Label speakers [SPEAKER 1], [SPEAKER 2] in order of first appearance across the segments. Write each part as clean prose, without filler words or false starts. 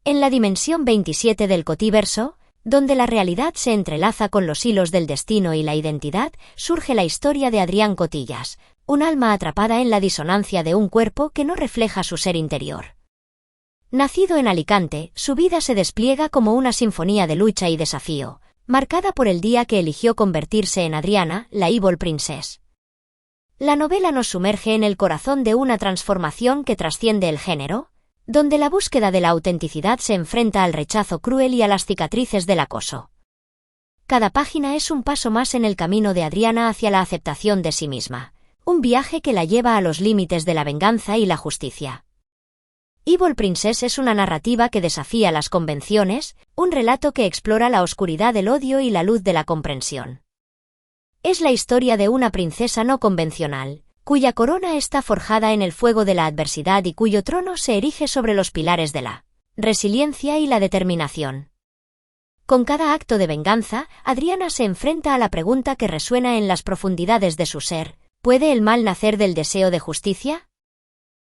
[SPEAKER 1] En la dimensión 27 del Cotiverso, donde la realidad se entrelaza con los hilos del destino y la identidad, surge la historia de Adrián Cotillas, un alma atrapada en la disonancia de un cuerpo que no refleja su ser interior. Nacido en Alicante, su vida se despliega como una sinfonía de lucha y desafío, marcada por el día que eligió convertirse en Adriana, la Evil Princess. La novela nos sumerge en el corazón de una transformación que trasciende el género, donde la búsqueda de la autenticidad se enfrenta al rechazo cruel y a las cicatrices del acoso. Cada página es un paso más en el camino de Adriana hacia la aceptación de sí misma, un viaje que la lleva a los límites de la venganza y la justicia. Evil Princess es una narrativa que desafía las convenciones, un relato que explora la oscuridad del odio y la luz de la comprensión. Es la historia de una princesa no convencional, cuya corona está forjada en el fuego de la adversidad y cuyo trono se erige sobre los pilares de la resiliencia y la determinación. Con cada acto de venganza, Adriana se enfrenta a la pregunta que resuena en las profundidades de su ser: ¿puede el mal nacer del deseo de justicia?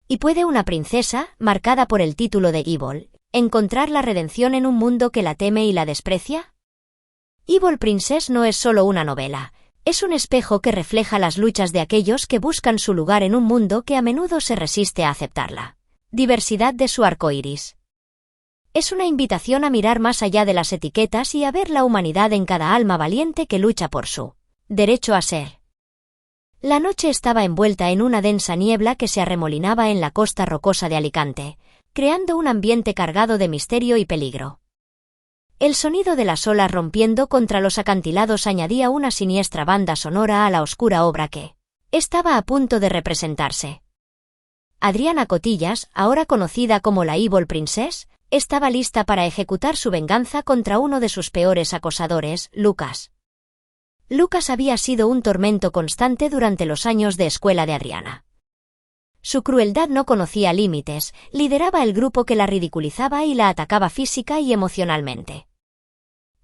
[SPEAKER 1] ¿Y puede una princesa, marcada por el título de Evil, encontrar la redención en un mundo que la teme y la desprecia? Evil Princess no es solo una novela. Es un espejo que refleja las luchas de aquellos que buscan su lugar en un mundo que a menudo se resiste a aceptarla. Diversidad de su arco iris. Es una invitación a mirar más allá de las etiquetas y a ver la humanidad en cada alma valiente que lucha por su derecho a ser. La noche estaba envuelta en una densa niebla que se arremolinaba en la costa rocosa de Alicante, creando un ambiente cargado de misterio y peligro. El sonido de las olas rompiendo contra los acantilados añadía una siniestra banda sonora a la oscura obra que estaba a punto de representarse. Adriana Cotillas, ahora conocida como la Evil Princess, estaba lista para ejecutar su venganza contra uno de sus peores acosadores, Lucas. Lucas había sido un tormento constante durante los años de escuela de Adriana. Su crueldad no conocía límites, lideraba el grupo que la ridiculizaba y la atacaba física y emocionalmente.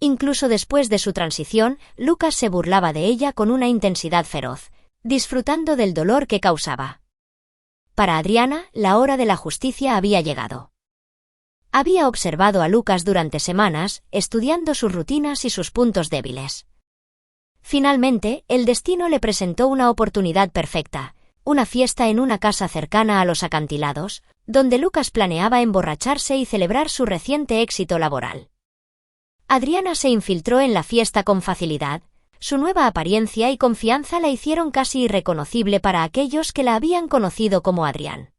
[SPEAKER 1] Incluso después de su transición, Lucas se burlaba de ella con una intensidad feroz, disfrutando del dolor que causaba. Para Adriana, la hora de la justicia había llegado. Había observado a Lucas durante semanas, estudiando sus rutinas y sus puntos débiles. Finalmente, el destino le presentó una oportunidad perfecta, una fiesta en una casa cercana a los acantilados, donde Lucas planeaba emborracharse y celebrar su reciente éxito laboral. Adriana se infiltró en la fiesta con facilidad. Su nueva apariencia y confianza la hicieron casi irreconocible para aquellos que la habían conocido como Adrián.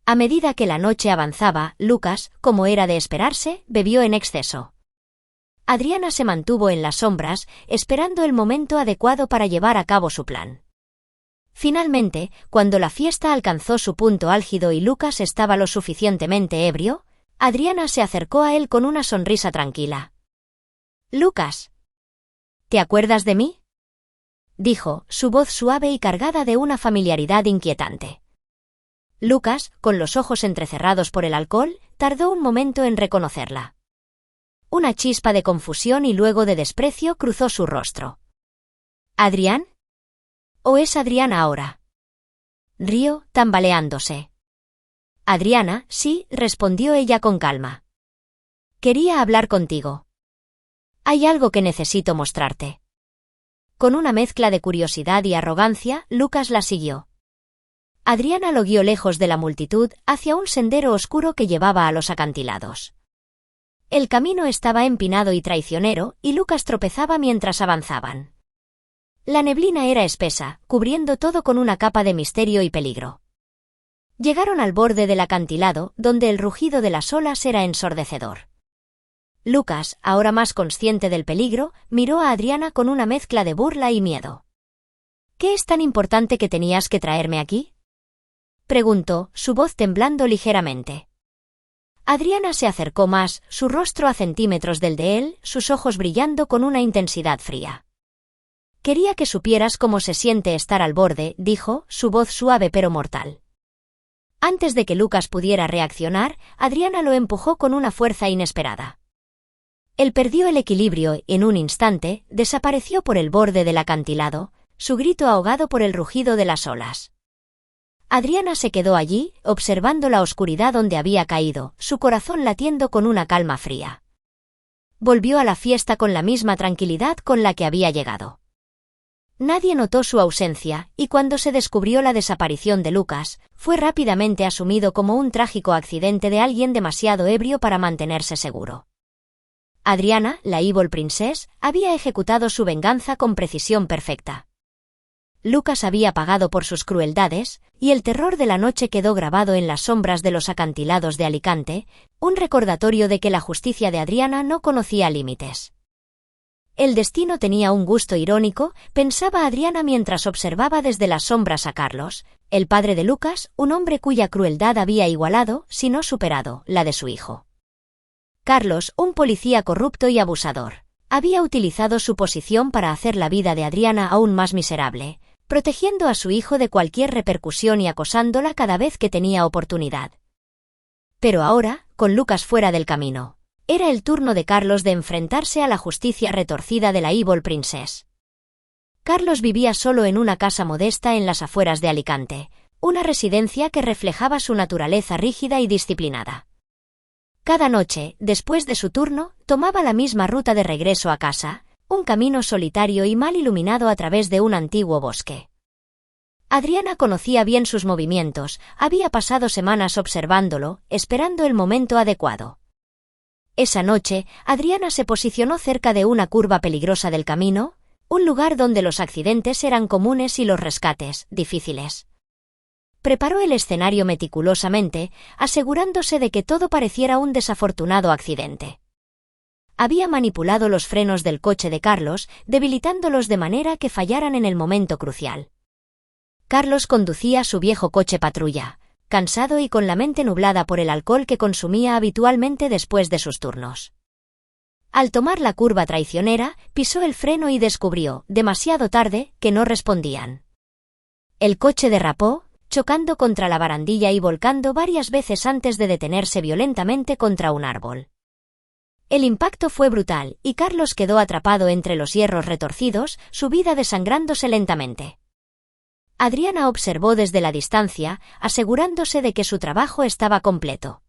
[SPEAKER 1] A medida que la noche avanzaba, Lucas, como era de esperarse, bebió en exceso. Adriana se mantuvo en las sombras, esperando el momento adecuado para llevar a cabo su plan. Finalmente, cuando la fiesta alcanzó su punto álgido y Lucas estaba lo suficientemente ebrio, Adriana se acercó a él con una sonrisa tranquila. «Lucas, ¿te acuerdas de mí?», dijo, su voz suave y cargada de una familiaridad inquietante. Lucas, con los ojos entrecerrados por el alcohol, tardó un momento en reconocerla. Una chispa de confusión y luego de desprecio cruzó su rostro. «¿Adrián? ¿O es Adriana ahora?», rió, tambaleándose. «Adriana, sí», respondió ella con calma. «Quería hablar contigo. Hay algo que necesito mostrarte». Con una mezcla de curiosidad y arrogancia, Lucas la siguió. Adriana lo guió lejos de la multitud, hacia un sendero oscuro que llevaba a los acantilados. El camino estaba empinado y traicionero, y Lucas tropezaba mientras avanzaban. La neblina era espesa, cubriendo todo con una capa de misterio y peligro. Llegaron al borde del acantilado, donde el rugido de las olas era ensordecedor. Lucas, ahora más consciente del peligro, miró a Adriana con una mezcla de burla y miedo. «¿Qué es tan importante que tenías que traerme aquí?», preguntó, su voz temblando ligeramente. Adriana se acercó más, su rostro a centímetros del de él, sus ojos brillando con una intensidad fría. «Quería que supieras cómo se siente estar al borde», dijo, su voz suave pero mortal. Antes de que Lucas pudiera reaccionar, Adriana lo empujó con una fuerza inesperada. Él perdió el equilibrio y, en un instante, desapareció por el borde del acantilado, su grito ahogado por el rugido de las olas. Adriana se quedó allí, observando la oscuridad donde había caído, su corazón latiendo con una calma fría. Volvió a la fiesta con la misma tranquilidad con la que había llegado. Nadie notó su ausencia, y cuando se descubrió la desaparición de Lucas, fue rápidamente asumido como un trágico accidente de alguien demasiado ebrio para mantenerse seguro. Adriana, la Evil Princess, había ejecutado su venganza con precisión perfecta. Lucas había pagado por sus crueldades, y el terror de la noche quedó grabado en las sombras de los acantilados de Alicante, un recordatorio de que la justicia de Adriana no conocía límites. El destino tenía un gusto irónico, pensaba Adriana mientras observaba desde las sombras a Carlos, el padre de Lucas, un hombre cuya crueldad había igualado, si no superado, la de su hijo. Carlos, un policía corrupto y abusador, había utilizado su posición para hacer la vida de Adriana aún más miserable, protegiendo a su hijo de cualquier repercusión y acosándola cada vez que tenía oportunidad. Pero ahora, con Lucas fuera del camino, era el turno de Carlos de enfrentarse a la justicia retorcida de la Evil Princess. Carlos vivía solo en una casa modesta en las afueras de Alicante, una residencia que reflejaba su naturaleza rígida y disciplinada. Cada noche, después de su turno, tomaba la misma ruta de regreso a casa, un camino solitario y mal iluminado a través de un antiguo bosque. Adriana conocía bien sus movimientos, había pasado semanas observándolo, esperando el momento adecuado. Esa noche, Adriana se posicionó cerca de una curva peligrosa del camino, un lugar donde los accidentes eran comunes y los rescates, difíciles. Preparó el escenario meticulosamente, asegurándose de que todo pareciera un desafortunado accidente. Había manipulado los frenos del coche de Carlos, debilitándolos de manera que fallaran en el momento crucial. Carlos conducía su viejo coche patrulla, cansado y con la mente nublada por el alcohol que consumía habitualmente después de sus turnos. Al tomar la curva traicionera, pisó el freno y descubrió, demasiado tarde, que no respondían. El coche derrapó, chocando contra la barandilla y volcando varias veces antes de detenerse violentamente contra un árbol. El impacto fue brutal, y Carlos quedó atrapado entre los hierros retorcidos, su vida desangrándose lentamente. Adriana observó desde la distancia, asegurándose de que su trabajo estaba completo.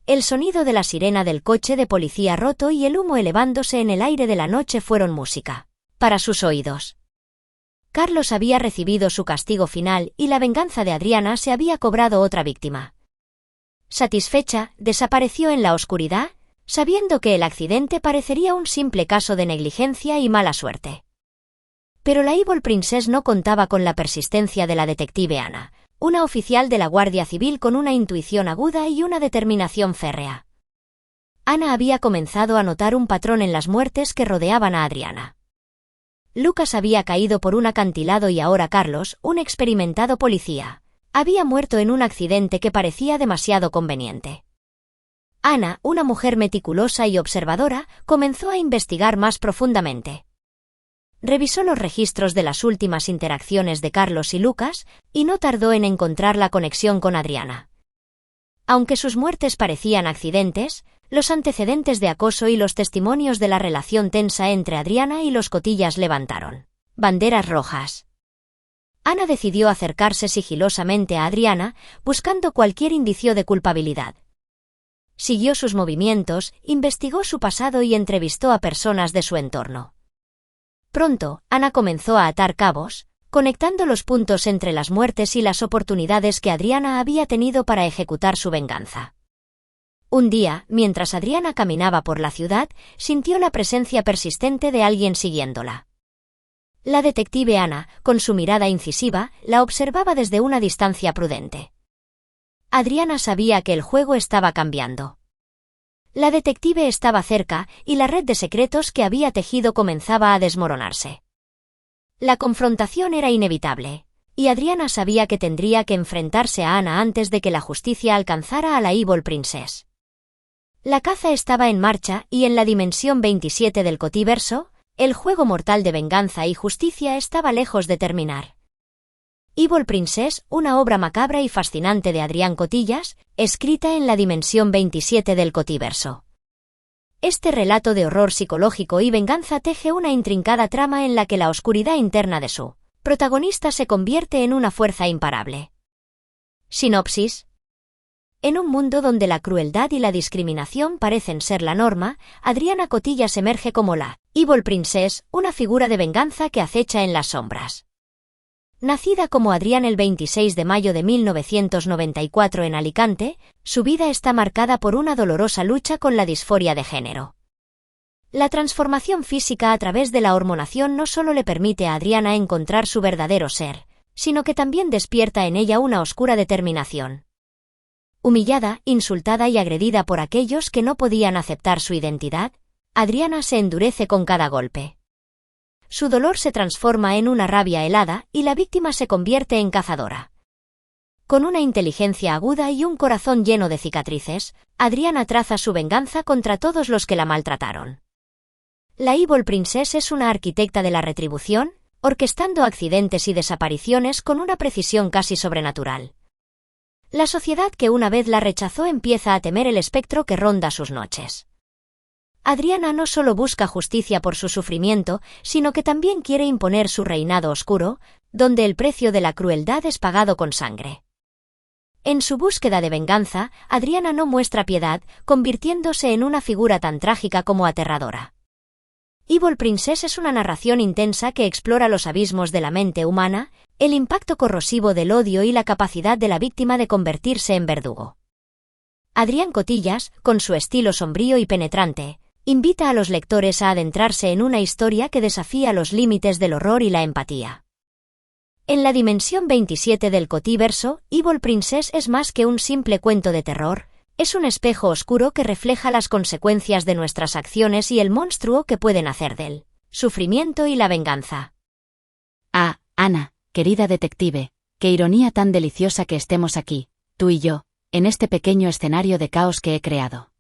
[SPEAKER 1] El sonido de la sirena del coche de policía roto y el humo elevándose en el aire de la noche fueron música para sus oídos. Carlos había recibido su castigo final y la venganza de Adriana se había cobrado otra víctima. Satisfecha, desapareció en la oscuridad, sabiendo que el accidente parecería un simple caso de negligencia y mala suerte. Pero la Evil Princess no contaba con la persistencia de la detective Ana, una oficial de la Guardia Civil con una intuición aguda y una determinación férrea. Ana había comenzado a notar un patrón en las muertes que rodeaban a Adriana. Lucas había caído por un acantilado y ahora Carlos, un experimentado policía, había muerto en un accidente que parecía demasiado conveniente. Ana, una mujer meticulosa y observadora, comenzó a investigar más profundamente. Revisó los registros de las últimas interacciones de Carlos y Lucas, y no tardó en encontrar la conexión con Adriana. Aunque sus muertes parecían accidentes, los antecedentes de acoso y los testimonios de la relación tensa entre Adriana y los Cotillas levantaron banderas rojas. Ana decidió acercarse sigilosamente a Adriana, buscando cualquier indicio de culpabilidad. Siguió sus movimientos, investigó su pasado y entrevistó a personas de su entorno. Pronto, Ana comenzó a atar cabos, conectando los puntos entre las muertes y las oportunidades que Adriana había tenido para ejecutar su venganza. Un día, mientras Adriana caminaba por la ciudad, sintió la presencia persistente de alguien siguiéndola. La detective Ana, con su mirada incisiva, la observaba desde una distancia prudente. Adriana sabía que el juego estaba cambiando. La detective estaba cerca, y la red de secretos que había tejido comenzaba a desmoronarse. La confrontación era inevitable, y Adriana sabía que tendría que enfrentarse a Ana antes de que la justicia alcanzara a la Evil Princess. La caza estaba en marcha, y en la dimensión 27 del Cotiverso, el juego mortal de venganza y justicia estaba lejos de terminar. Evil Princess, una obra macabra y fascinante de Adrián Cotillas, escrita en la dimensión 27 del Cotiverso. Este relato de horror psicológico y venganza teje una intrincada trama en la que la oscuridad interna de su protagonista se convierte en una fuerza imparable. Sinopsis. En un mundo donde la crueldad y la discriminación parecen ser la norma, Adriana Cotillas emerge como la Evil Princess, una figura de venganza que acecha en las sombras. Nacida como Adriana el 26 de mayo de 1994 en Alicante, su vida está marcada por una dolorosa lucha con la disforia de género. La transformación física a través de la hormonación no solo le permite a Adriana encontrar su verdadero ser, sino que también despierta en ella una oscura determinación. Humillada, insultada y agredida por aquellos que no podían aceptar su identidad, Adriana se endurece con cada golpe. Su dolor se transforma en una rabia helada y la víctima se convierte en cazadora. Con una inteligencia aguda y un corazón lleno de cicatrices, Adriana traza su venganza contra todos los que la maltrataron. La Evil Princess es una arquitecta de la retribución, orquestando accidentes y desapariciones con una precisión casi sobrenatural. La sociedad que una vez la rechazó empieza a temer el espectro que ronda sus noches. Adriana no solo busca justicia por su sufrimiento, sino que también quiere imponer su reinado oscuro, donde el precio de la crueldad es pagado con sangre. En su búsqueda de venganza, Adriana no muestra piedad, convirtiéndose en una figura tan trágica como aterradora. Evil Princess es una narración intensa que explora los abismos de la mente humana, el impacto corrosivo del odio y la capacidad de la víctima de convertirse en verdugo. Adrián Cotillas, con su estilo sombrío y penetrante, invita a los lectores a adentrarse en una historia que desafía los límites del horror y la empatía. En la dimensión 27 del Cotiverso, Evil Princess es más que un simple cuento de terror, es un espejo oscuro que refleja las consecuencias de nuestras acciones y el monstruo que pueden hacer del sufrimiento y la venganza.
[SPEAKER 2] Ah, Ana, querida detective, qué ironía tan deliciosa que estemos aquí, tú y yo, en este pequeño escenario de caos que he creado.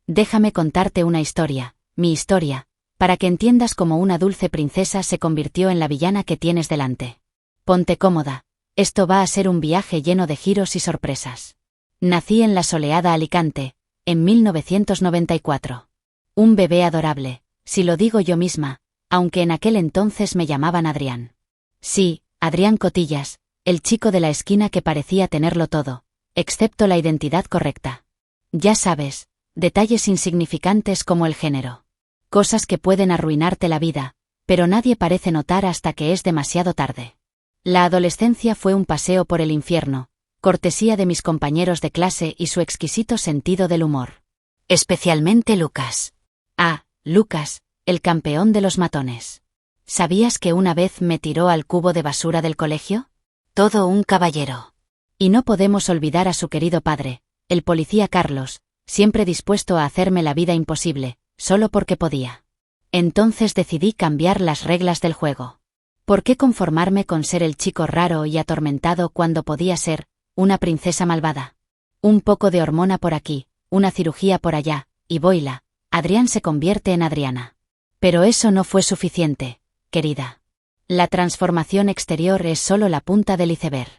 [SPEAKER 2] Déjame contarte una historia, mi historia, para que entiendas cómo una dulce princesa se convirtió en la villana que tienes delante. Ponte cómoda, esto va a ser un viaje lleno de giros y sorpresas. Nací en la soleada Alicante, en 1994. Un bebé adorable, si lo digo yo misma, aunque en aquel entonces me llamaban Adrián. Sí, Adrián Cotillas, el chico de la esquina que parecía tenerlo todo, excepto la identidad correcta. Ya sabes, detalles insignificantes como el género. Cosas que pueden arruinarte la vida, pero nadie parece notar hasta que es demasiado tarde. La adolescencia fue un paseo por el infierno, cortesía de mis compañeros de clase y su exquisito sentido del humor. Especialmente Lucas. Ah, Lucas, el campeón de los matones. ¿Sabías que una vez me tiró al cubo de basura del colegio? Todo un caballero. Y no podemos olvidar a su querido padre, el policía Carlos, siempre dispuesto a hacerme la vida imposible, solo porque podía. Entonces decidí cambiar las reglas del juego. ¿Por qué conformarme con ser el chico raro y atormentado cuando podía ser una princesa malvada? Un poco de hormona por aquí, una cirugía por allá, y voila, Adrián se convierte en Adriana. Pero eso no fue suficiente, querida. La transformación exterior es solo la punta del iceberg.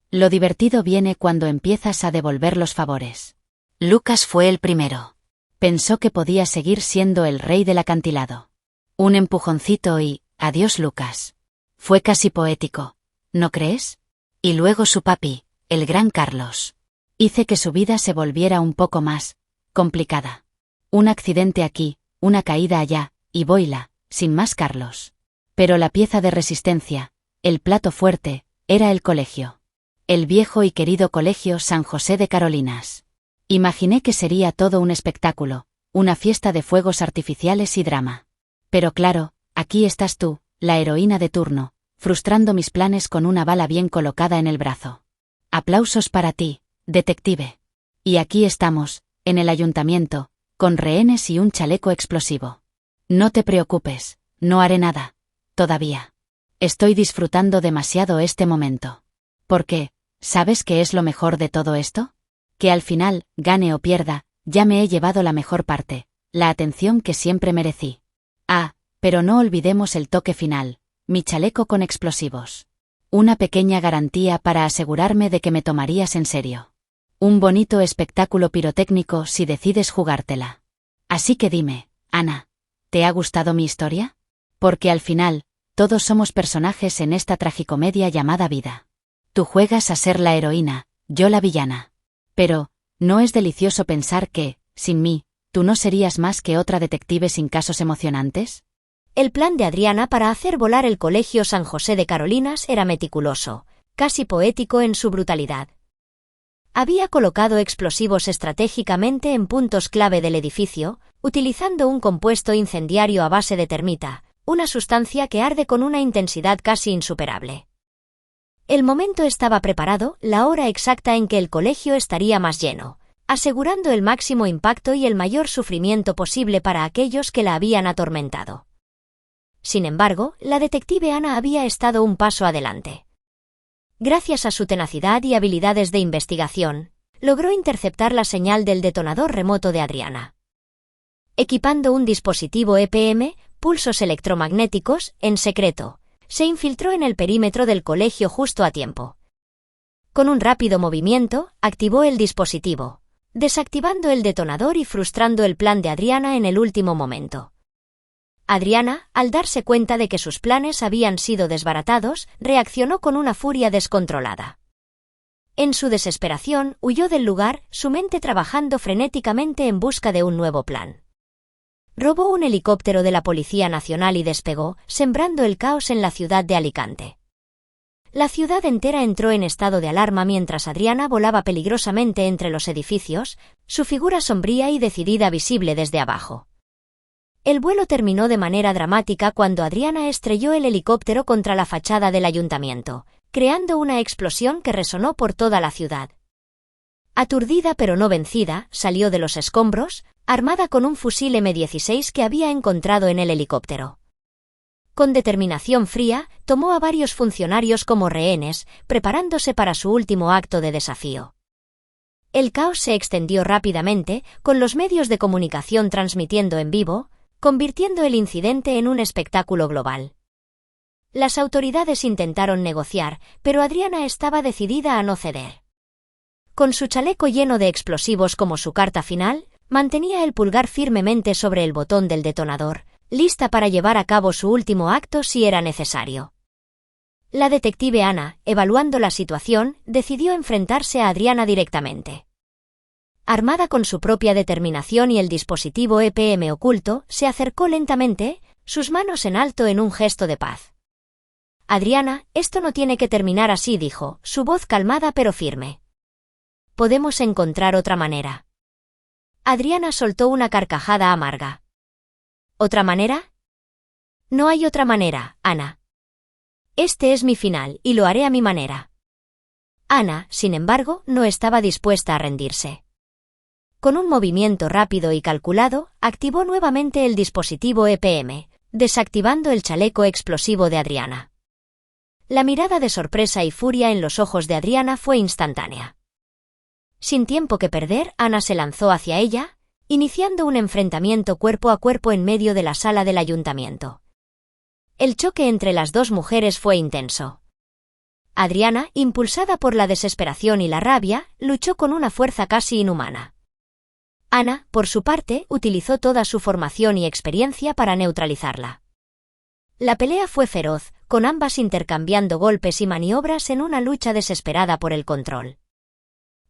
[SPEAKER 2] Lo divertido viene cuando empiezas a devolver los favores. Lucas fue el primero. Pensó que podía seguir siendo el rey del acantilado. Un empujoncito y adiós Lucas. Fue casi poético, ¿no crees? Y luego su papi, el gran Carlos. Hice que su vida se volviera un poco más complicada. Un accidente aquí, una caída allá, y boila, sin más Carlos. Pero la pieza de resistencia, el plato fuerte, era el colegio. El viejo y querido Colegio San José de Carolinas. Imaginé que sería todo un espectáculo, una fiesta de fuegos artificiales y drama. Pero claro, aquí estás tú, la heroína de turno, frustrando mis planes con una bala bien colocada en el brazo. Aplausos para ti, detective. Y aquí estamos, en el ayuntamiento, con rehenes y un chaleco explosivo. No te preocupes, no haré nada. Todavía. Estoy disfrutando demasiado este momento. ¿Por qué? ¿Sabes qué es lo mejor de todo esto? Que al final, gane o pierda, ya me he llevado la mejor parte, la atención que siempre merecí. Ah, pero no olvidemos el toque final, mi chaleco con explosivos. Una pequeña garantía para asegurarme de que me tomarías en serio. Un bonito espectáculo pirotécnico si decides jugártela. Así que dime, Ana, ¿te ha gustado mi historia? Porque al final, todos somos personajes en esta tragicomedia llamada vida. Tú juegas a ser la heroína, Yo la villana. Pero, ¿no es delicioso pensar que, sin mí, tú no serías más que otra detective sin casos emocionantes?
[SPEAKER 1] El plan de Adriana para hacer volar el Colegio San José de Carolinas era meticuloso, casi poético en su brutalidad. Había colocado explosivos estratégicamente en puntos clave del edificio, utilizando un compuesto incendiario a base de termita, una sustancia que arde con una intensidad casi insuperable. El momento estaba preparado, la hora exacta en que el colegio estaría más lleno, asegurando el máximo impacto y el mayor sufrimiento posible para aquellos que la habían atormentado. Sin embargo, la detective Ana había estado un paso adelante. Gracias a su tenacidad y habilidades de investigación, logró interceptar la señal del detonador remoto de Adriana. Equipando un dispositivo EPM, pulsos electromagnéticos, en secreto, se infiltró en el perímetro del colegio justo a tiempo. Con un rápido movimiento, activó el dispositivo, desactivando el detonador y frustrando el plan de Adriana en el último momento. Adriana, al darse cuenta de que sus planes habían sido desbaratados, reaccionó con una furia descontrolada. En su desesperación, huyó del lugar, su mente trabajando frenéticamente en busca de un nuevo plan. Robó un helicóptero de la Policía Nacional y despegó, sembrando el caos en la ciudad de Alicante. La ciudad entera entró en estado de alarma mientras Adriana volaba peligrosamente entre los edificios, su figura sombría y decidida visible desde abajo. El vuelo terminó de manera dramática cuando Adriana estrelló el helicóptero contra la fachada del ayuntamiento, creando una explosión que resonó por toda la ciudad. Aturdida pero no vencida, salió de los escombros, armada con un fusil M16 que había encontrado en el helicóptero. Con determinación fría, tomó a varios funcionarios como rehenes, preparándose para su último acto de desafío. El caos se extendió rápidamente, con los medios de comunicación transmitiendo en vivo, convirtiendo el incidente en un espectáculo global. Las autoridades intentaron negociar, pero Adriana estaba decidida a no ceder. Con su chaleco lleno de explosivos como su carta final, mantenía el pulgar firmemente sobre el botón del detonador, lista para llevar a cabo su último acto si era necesario. La detective Ana, evaluando la situación, decidió enfrentarse a Adriana directamente. Armada con su propia determinación y el dispositivo EPM oculto, se acercó lentamente, sus manos en alto en un gesto de paz. Adriana, esto no tiene que terminar así, dijo, su voz calmada pero firme. Podemos encontrar otra manera. Adriana soltó una carcajada amarga. ¿Otra manera? No hay otra manera, Ana. Este es mi final, y lo haré a mi manera. Ana, sin embargo, no estaba dispuesta a rendirse. Con un movimiento rápido y calculado, activó nuevamente el dispositivo EPM, desactivando el chaleco explosivo de Adriana. La mirada de sorpresa y furia en los ojos de Adriana fue instantánea. Sin tiempo que perder, Ana se lanzó hacia ella, iniciando un enfrentamiento cuerpo a cuerpo en medio de la sala del ayuntamiento. El choque entre las dos mujeres fue intenso. Adriana, impulsada por la desesperación y la rabia, luchó con una fuerza casi inhumana. Ana, por su parte, utilizó toda su formación y experiencia para neutralizarla. La pelea fue feroz, con ambas intercambiando golpes y maniobras en una lucha desesperada por el control.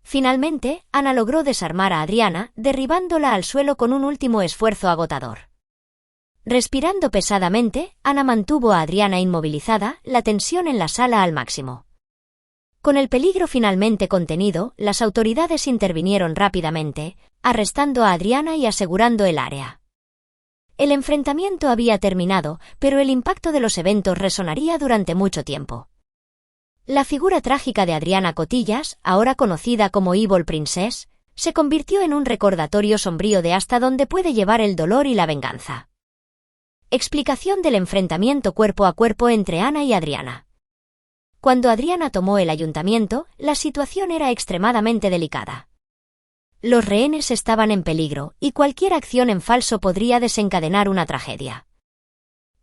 [SPEAKER 1] Finalmente, Ana logró desarmar a Adriana, derribándola al suelo con un último esfuerzo agotador. Respirando pesadamente, Ana mantuvo a Adriana inmovilizada, la tensión en la sala al máximo. Con el peligro finalmente contenido, las autoridades intervinieron rápidamente, arrestando a Adriana y asegurando el área. El enfrentamiento había terminado, pero el impacto de los eventos resonaría durante mucho tiempo. La figura trágica de Adriana Cotillas, ahora conocida como Evil Princess, se convirtió en un recordatorio sombrío de hasta dónde puede llevar el dolor y la venganza. Explicación del enfrentamiento cuerpo a cuerpo entre Ana y Adriana. Cuando Adriana tomó el ayuntamiento, la situación era extremadamente delicada. Los rehenes estaban en peligro, y cualquier acción en falso podría desencadenar una tragedia.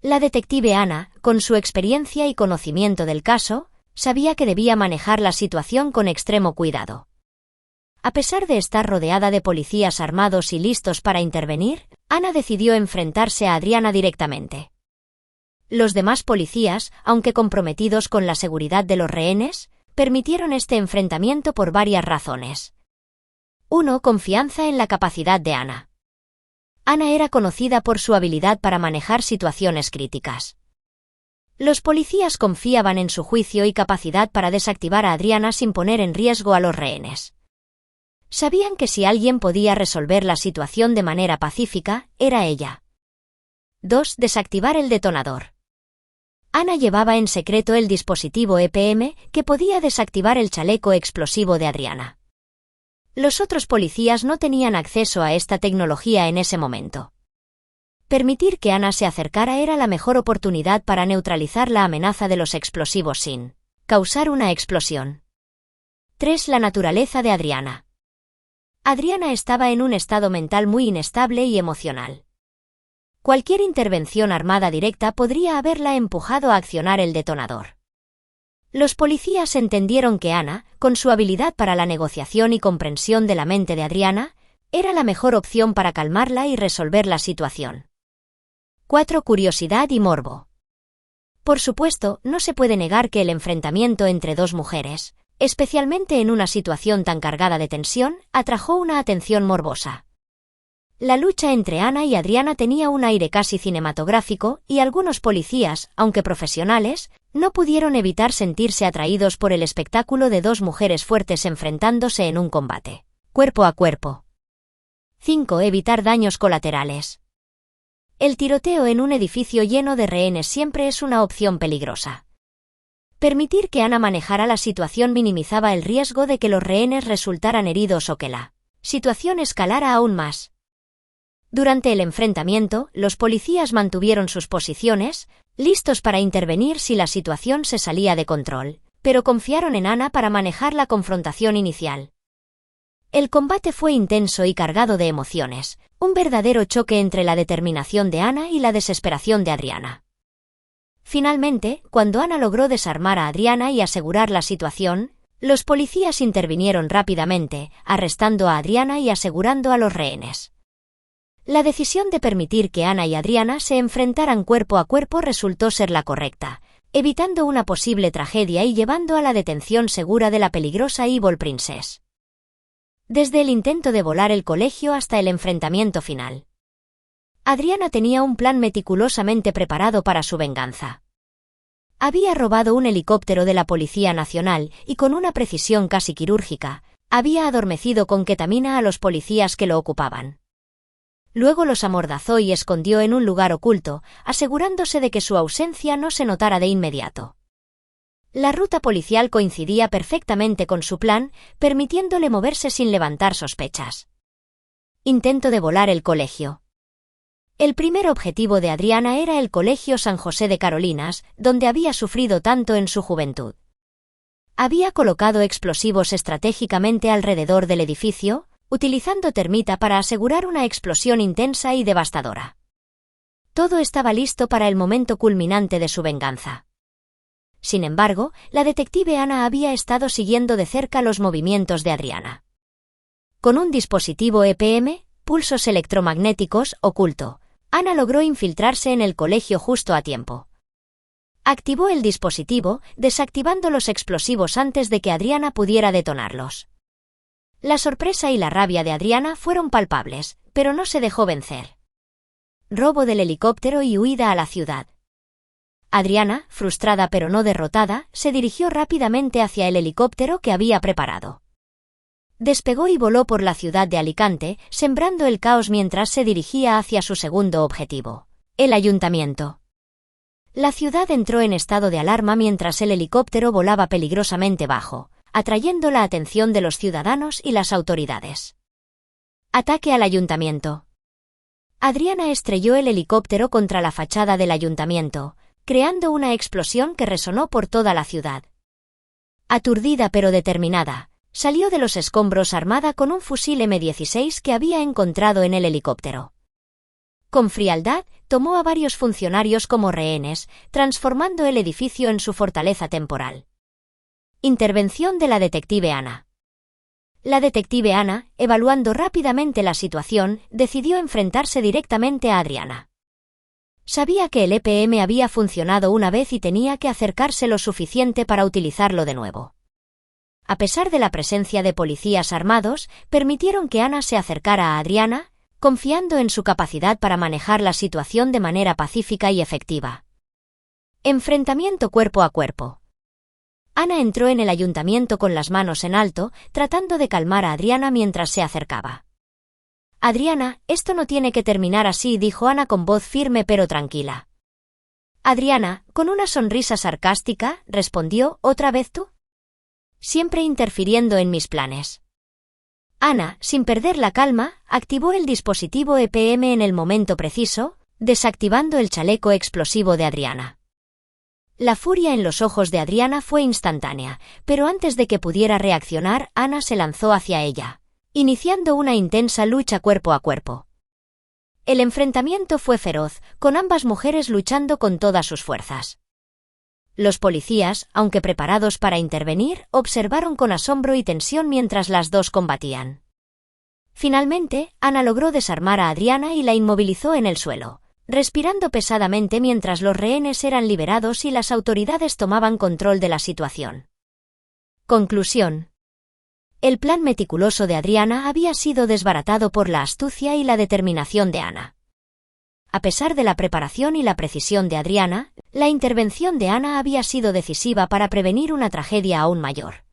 [SPEAKER 1] La detective Ana, con su experiencia y conocimiento del caso, sabía que debía manejar la situación con extremo cuidado. A pesar de estar rodeada de policías armados y listos para intervenir, Ana decidió enfrentarse a Adriana directamente. Los demás policías, aunque comprometidos con la seguridad de los rehenes, permitieron este enfrentamiento por varias razones. 1. Confianza en la capacidad de Ana. Ana era conocida por su habilidad para manejar situaciones críticas. Los policías confiaban en su juicio y capacidad para desactivar a Adriana sin poner en riesgo a los rehenes. Sabían que si alguien podía resolver la situación de manera pacífica, era ella. 2. Desactivar el detonador. Ana llevaba en secreto el dispositivo EPM que podía desactivar el chaleco explosivo de Adriana. Los otros policías no tenían acceso a esta tecnología en ese momento. Permitir que Ana se acercara era la mejor oportunidad para neutralizar la amenaza de los explosivos sin causar una explosión. 3. La naturaleza de Adriana. Adriana estaba en un estado mental muy inestable y emocional. Cualquier intervención armada directa podría haberla empujado a accionar el detonador. Los policías entendieron que Ana, con su habilidad para la negociación y comprensión de la mente de Adriana, era la mejor opción para calmarla y resolver la situación. 4. Curiosidad y morbo. Por supuesto, no se puede negar que el enfrentamiento entre dos mujeres, especialmente en una situación tan cargada de tensión, atrajo una atención morbosa. La lucha entre Ana y Adriana tenía un aire casi cinematográfico y algunos policías, aunque profesionales, no pudieron evitar sentirse atraídos por el espectáculo de dos mujeres fuertes enfrentándose en un combate cuerpo a cuerpo. 5. Evitar daños colaterales. El tiroteo en un edificio lleno de rehenes siempre es una opción peligrosa. Permitir que Ana manejara la situación minimizaba el riesgo de que los rehenes resultaran heridos o que la situación escalara aún más. Durante el enfrentamiento, los policías mantuvieron sus posiciones, listos para intervenir si la situación se salía de control, pero confiaron en Ana para manejar la confrontación inicial. El combate fue intenso y cargado de emociones, un verdadero choque entre la determinación de Ana y la desesperación de Adriana. Finalmente, cuando Ana logró desarmar a Adriana y asegurar la situación, los policías intervinieron rápidamente, arrestando a Adriana y asegurando a los rehenes. La decisión de permitir que Ana y Adriana se enfrentaran cuerpo a cuerpo resultó ser la correcta, evitando una posible tragedia y llevando a la detención segura de la peligrosa Evil Princess. Desde el intento de volar el colegio hasta el enfrentamiento final, Adriana tenía un plan meticulosamente preparado para su venganza. Había robado un helicóptero de la Policía Nacional y con una precisión casi quirúrgica, había adormecido con ketamina a los policías que lo ocupaban. Luego los amordazó y escondió en un lugar oculto, asegurándose de que su ausencia no se notara de inmediato. La ruta policial coincidía perfectamente con su plan, permitiéndole moverse sin levantar sospechas. Intento de volar el colegio. El primer objetivo de Adriana era el Colegio San José de Carolinas, donde había sufrido tanto en su juventud. Había colocado explosivos estratégicamente alrededor del edificio, utilizando termita para asegurar una explosión intensa y devastadora. Todo estaba listo para el momento culminante de su venganza. Sin embargo, la detective Ana había estado siguiendo de cerca los movimientos de Adriana. Con un dispositivo EPM, pulsos electromagnéticos, oculto, Ana logró infiltrarse en el colegio justo a tiempo. Activó el dispositivo, desactivando los explosivos antes de que Adriana pudiera detonarlos. La sorpresa y la rabia de Adriana fueron palpables, pero no se dejó vencer. Robo del helicóptero y huida a la ciudad. Adriana, frustrada pero no derrotada, se dirigió rápidamente hacia el helicóptero que había preparado. Despegó y voló por la ciudad de Alicante, sembrando el caos mientras se dirigía hacia su segundo objetivo, el ayuntamiento. La ciudad entró en estado de alarma mientras el helicóptero volaba peligrosamente bajo, atrayendo la atención de los ciudadanos y las autoridades. Ataque al ayuntamiento. Adriana estrelló el helicóptero contra la fachada del ayuntamiento, creando una explosión que resonó por toda la ciudad. Aturdida pero determinada, salió de los escombros armada con un fusil M16 que había encontrado en el helicóptero. Con frialdad, tomó a varios funcionarios como rehenes, transformando el edificio en su fortaleza temporal. Intervención de la detective Ana. La detective Ana, evaluando rápidamente la situación, decidió enfrentarse directamente a Adriana. Sabía que el EPM había funcionado una vez y tenía que acercarse lo suficiente para utilizarlo de nuevo. a pesar de la presencia de policías armados, permitieron que Ana se acercara a Adriana, confiando en su capacidad para manejar la situación de manera pacífica y efectiva. Enfrentamiento cuerpo a cuerpo. Ana entró en el ayuntamiento con las manos en alto, tratando de calmar a Adriana mientras se acercaba. «Adriana, esto no tiene que terminar así», dijo Ana con voz firme pero tranquila. Adriana, con una sonrisa sarcástica, respondió: «¿Otra vez tú? Siempre interfiriendo en mis planes». Ana, sin perder la calma, activó el dispositivo EPM en el momento preciso, desactivando el chaleco explosivo de Adriana. La furia en los ojos de Adriana fue instantánea, pero antes de que pudiera reaccionar, Ana se lanzó hacia ella, iniciando una intensa lucha cuerpo a cuerpo. El enfrentamiento fue feroz, con ambas mujeres luchando con todas sus fuerzas. Los policías, aunque preparados para intervenir, observaron con asombro y tensión mientras las dos combatían. Finalmente, Ana logró desarmar a Adriana y la inmovilizó en el suelo, respirando pesadamente mientras los rehenes eran liberados y las autoridades tomaban control de la situación. Conclusión. El plan meticuloso de Adriana había sido desbaratado por la astucia y la determinación de Ana. A pesar de la preparación y la precisión de Adriana, la intervención de Ana había sido decisiva para prevenir una tragedia aún mayor.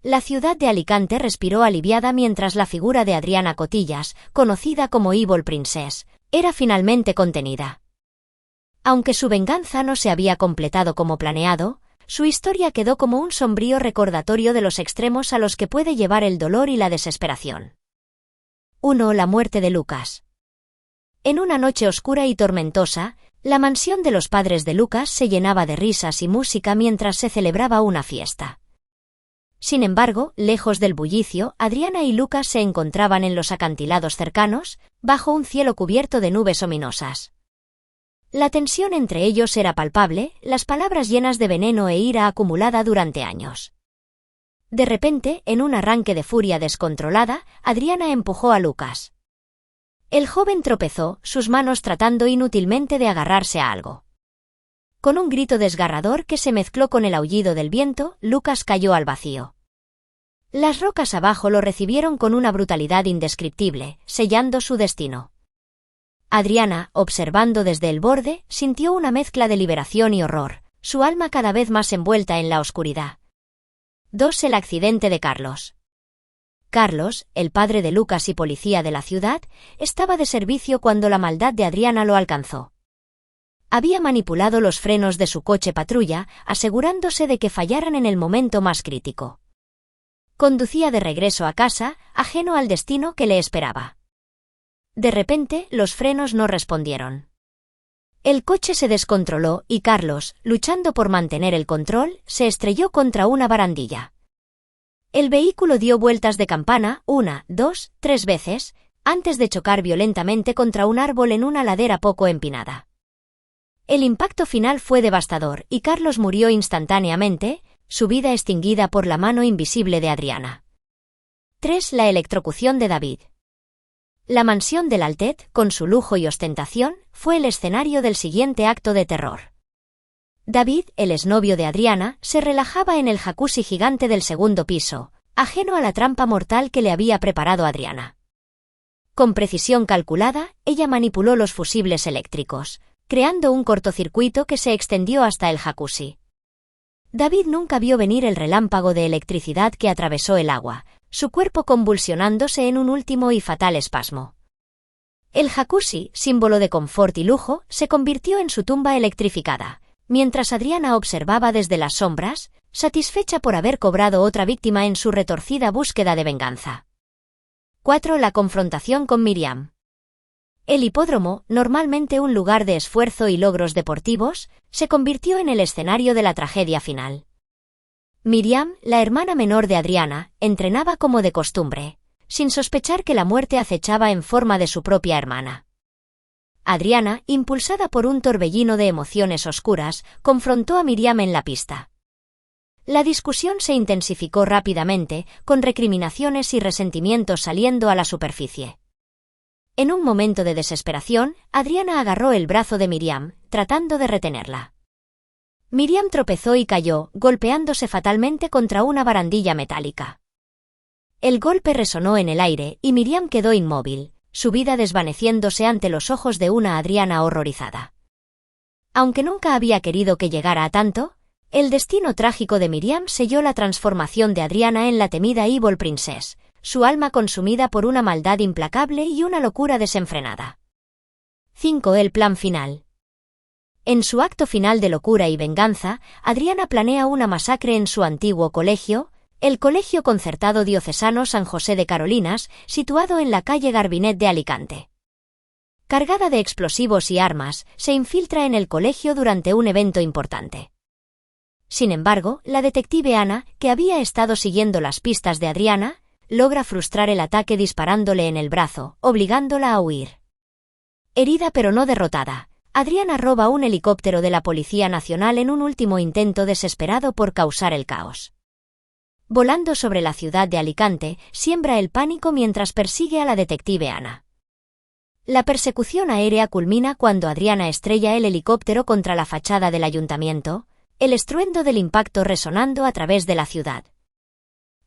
[SPEAKER 1] La ciudad de Alicante respiró aliviada mientras la figura de Adriana Cotillas, conocida como Evil Princess, era finalmente contenida. Aunque su venganza no se había completado como planeado, su historia quedó como un sombrío recordatorio de los extremos a los que puede llevar el dolor y la desesperación. 1. La muerte de Lucas. En una noche oscura y tormentosa, la mansión de los padres de Lucas se llenaba de risas y música mientras se celebraba una fiesta. Sin embargo, lejos del bullicio, Adriana y Lucas se encontraban en los acantilados cercanos, bajo un cielo cubierto de nubes ominosas. La tensión entre ellos era palpable, las palabras llenas de veneno e ira acumulada durante años. De repente, en un arranque de furia descontrolada, Adriana empujó a Lucas. El joven tropezó, sus manos tratando inútilmente de agarrarse a algo. Con un grito desgarrador que se mezcló con el aullido del viento, Lucas cayó al vacío. Las rocas abajo lo recibieron con una brutalidad indescriptible, sellando su destino. Adriana, observando desde el borde, sintió una mezcla de liberación y horror, su alma cada vez más envuelta en la oscuridad. 2. El accidente de Carlos. Carlos, el padre de Lucas y policía de la ciudad, estaba de servicio cuando la maldad de Adriana lo alcanzó. Había manipulado los frenos de su coche patrulla, asegurándose de que fallaran en el momento más crítico. Conducía de regreso a casa, ajeno al destino que le esperaba. De repente, los frenos no respondieron. El coche se descontroló y Carlos, luchando por mantener el control, se estrelló contra una barandilla. El vehículo dio vueltas de campana 1, 2, 3 veces, antes de chocar violentamente contra un árbol en una ladera poco empinada. El impacto final fue devastador y Carlos murió instantáneamente, su vida extinguida por la mano invisible de Adriana. 3. La electrocución de David. La mansión del Altet, con su lujo y ostentación, fue el escenario del siguiente acto de terror. David, el exnovio de Adriana, se relajaba en el jacuzzi gigante del segundo piso, ajeno a la trampa mortal que le había preparado Adriana. Con precisión calculada, ella manipuló los fusibles eléctricos, creando un cortocircuito que se extendió hasta el jacuzzi. David nunca vio venir el relámpago de electricidad que atravesó el agua, su cuerpo convulsionándose en un último y fatal espasmo. El jacuzzi, símbolo de confort y lujo, se convirtió en su tumba electrificada, mientras Adriana observaba desde las sombras, satisfecha por haber cobrado otra víctima en su retorcida búsqueda de venganza. 4. La confrontación con Miriam. El hipódromo, normalmente un lugar de esfuerzo y logros deportivos, se convirtió en el escenario de la tragedia final. Miriam, la hermana menor de Adriana, entrenaba como de costumbre, sin sospechar que la muerte acechaba en forma de su propia hermana. Adriana, impulsada por un torbellino de emociones oscuras, confrontó a Miriam en la pista. La discusión se intensificó rápidamente, con recriminaciones y resentimientos saliendo a la superficie. En un momento de desesperación, Adriana agarró el brazo de Miriam, tratando de retenerla. Miriam tropezó y cayó, golpeándose fatalmente contra una barandilla metálica. El golpe resonó en el aire y Miriam quedó inmóvil, su vida desvaneciéndose ante los ojos de una Adriana horrorizada. Aunque nunca había querido que llegara a tanto, el destino trágico de Miriam selló la transformación de Adriana en la temida Evil Princess, su alma consumida por una maldad implacable y una locura desenfrenada. 5. El plan final. En su acto final de locura y venganza, Adriana planea una masacre en su antiguo colegio, el Colegio Concertado Diocesano San José de Carolinas, situado en la calle Garbinet de Alicante. Cargada de explosivos y armas, se infiltra en el colegio durante un evento importante. Sin embargo, la detective Ana, que había estado siguiendo las pistas de Adriana, logra frustrar el ataque disparándole en el brazo, obligándola a huir. Herida pero no derrotada, Adriana roba un helicóptero de la Policía Nacional en un último intento desesperado por causar el caos. Volando sobre la ciudad de Alicante, siembra el pánico mientras persigue a la detective Ana. La persecución aérea culmina cuando Adriana estrella el helicóptero contra la fachada del ayuntamiento, el estruendo del impacto resonando a través de la ciudad.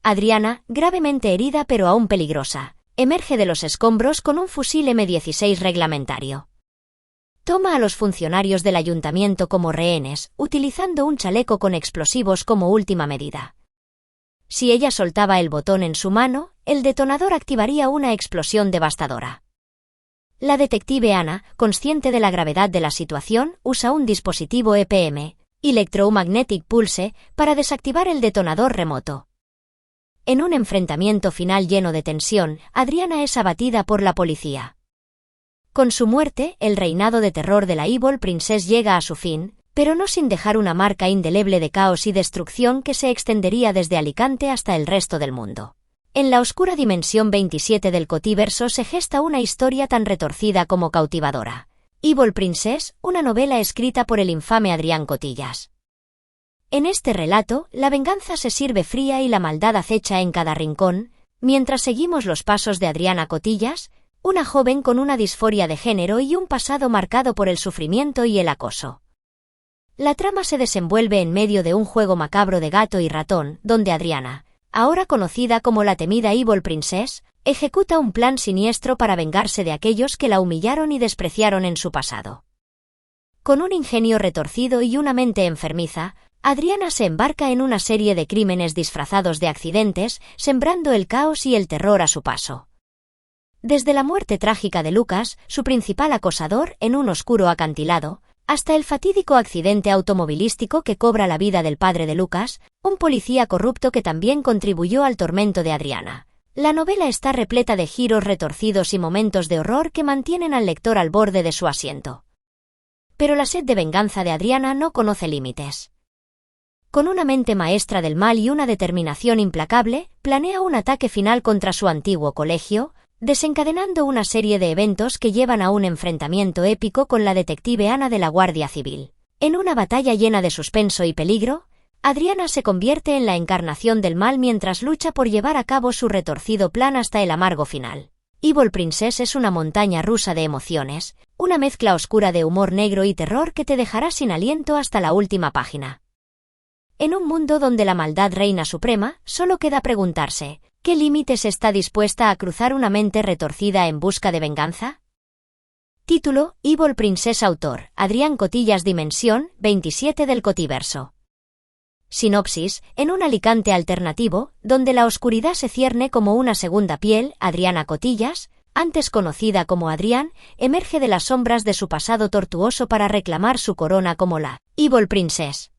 [SPEAKER 1] Adriana, gravemente herida pero aún peligrosa, emerge de los escombros con un fusil M16 reglamentario. Toma a los funcionarios del ayuntamiento como rehenes, utilizando un chaleco con explosivos como última medida. Si ella soltaba el botón en su mano, el detonador activaría una explosión devastadora. La detective Ana, consciente de la gravedad de la situación, usa un dispositivo EPM, Electromagnetic Pulse, para desactivar el detonador remoto. En un enfrentamiento final lleno de tensión, Adriana es abatida por la policía. Con su muerte, el reinado de terror de la Evil Princess llega a su fin, pero no sin dejar una marca indeleble de caos y destrucción que se extendería desde Alicante hasta el resto del mundo. En la oscura dimensión 27 del Cotiverso se gesta una historia tan retorcida como cautivadora. Evil Princess, una novela escrita por el infame Adrián Cotillas. En este relato, la venganza se sirve fría y la maldad acecha en cada rincón, mientras seguimos los pasos de Adriana Cotillas, una joven con una disforia de género y un pasado marcado por el sufrimiento y el acoso. La trama se desenvuelve en medio de un juego macabro de gato y ratón, donde Adriana, ahora conocida como la temida Evil Princess, ejecuta un plan siniestro para vengarse de aquellos que la humillaron y despreciaron en su pasado. Con un ingenio retorcido y una mente enfermiza, Adriana se embarca en una serie de crímenes disfrazados de accidentes, sembrando el caos y el terror a su paso. Desde la muerte trágica de Lucas, su principal acosador, en un oscuro acantilado, hasta el fatídico accidente automovilístico que cobra la vida del padre de Lucas, un policía corrupto que también contribuyó al tormento de Adriana. La novela está repleta de giros retorcidos y momentos de horror que mantienen al lector al borde de su asiento. Pero la sed de venganza de Adriana no conoce límites. Con una mente maestra del mal y una determinación implacable, planea un ataque final contra su antiguo colegio, desencadenando una serie de eventos que llevan a un enfrentamiento épico con la detective Ana de la Guardia Civil. En una batalla llena de suspenso y peligro, Adriana se convierte en la encarnación del mal mientras lucha por llevar a cabo su retorcido plan hasta el amargo final. Evil Princess es una montaña rusa de emociones, una mezcla oscura de humor negro y terror que te dejará sin aliento hasta la última página. En un mundo donde la maldad reina suprema, solo queda preguntarse, ¿qué límites está dispuesta a cruzar una mente retorcida en busca de venganza? Título: Evil Princess. Autor: Adrián Cotillas. Dimensión: 27 del Cotiverso. Sinopsis: en un Alicante alternativo, donde la oscuridad se cierne como una segunda piel, Adriana Cotillas, antes conocida como Adrián, emerge de las sombras de su pasado tortuoso para reclamar su corona como la Evil Princess.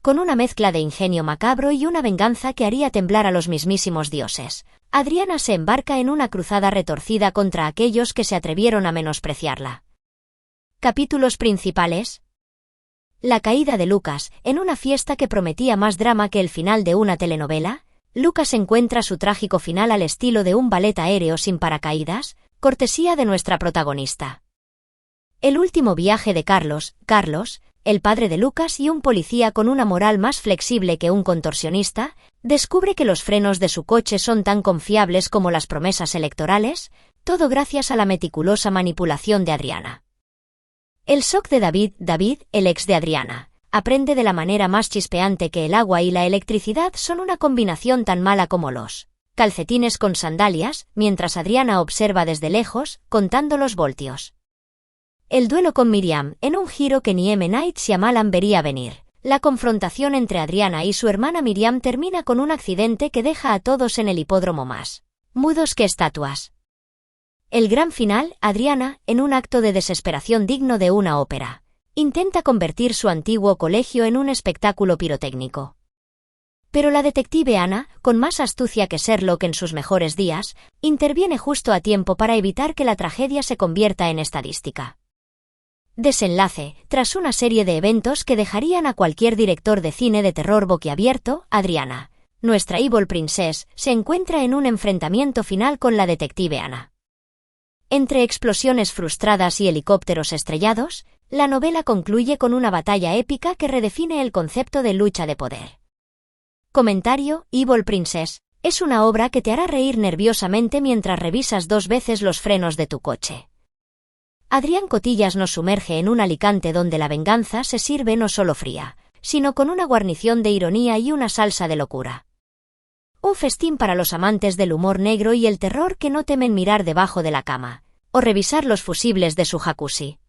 [SPEAKER 1] Con una mezcla de ingenio macabro y una venganza que haría temblar a los mismísimos dioses, Adriana se embarca en una cruzada retorcida contra aquellos que se atrevieron a menospreciarla. Capítulos principales. La caída de Lucas. En una fiesta que prometía más drama que el final de una telenovela, Lucas encuentra su trágico final al estilo de un ballet aéreo sin paracaídas, cortesía de nuestra protagonista. El último viaje de Carlos, el padre de Lucas y un policía con una moral más flexible que un contorsionista, descubre que los frenos de su coche son tan confiables como las promesas electorales, todo gracias a la meticulosa manipulación de Adriana. El shock de David, el ex de Adriana. aprende de la manera más chispeante que el agua y la electricidad son una combinación tan mala como los calcetines con sandalias, mientras Adriana observa desde lejos, contando los voltios. El duelo con Miriam, en un giro que ni M. Night Shyamalan vería venir. La confrontación entre Adriana y su hermana Miriam termina con un accidente que deja a todos en el hipódromo más mudos que estatuas. El gran final, Adriana, en un acto de desesperación digno de una ópera, intenta convertir su antiguo colegio en un espectáculo pirotécnico. Pero la detective Anna, con más astucia que Sherlock en sus mejores días, interviene justo a tiempo para evitar que la tragedia se convierta en estadística. Desenlace, tras una serie de eventos que dejarían a cualquier director de cine de terror boquiabierto, Adriana, nuestra Evil Princess, se encuentra en un enfrentamiento final con la detective Anna. Entre explosiones frustradas y helicópteros estrellados, la novela concluye con una batalla épica que redefine el concepto de lucha de poder. Comentario: Evil Princess es una obra que te hará reír nerviosamente mientras revisas 2 veces los frenos de tu coche. Adrián Cotillas nos sumerge en un Alicante donde la venganza se sirve no solo fría, sino con una guarnición de ironía y una salsa de locura. Un festín para los amantes del humor negro y el terror que no temen mirar debajo de la cama, o revisar los fusibles de su jacuzzi.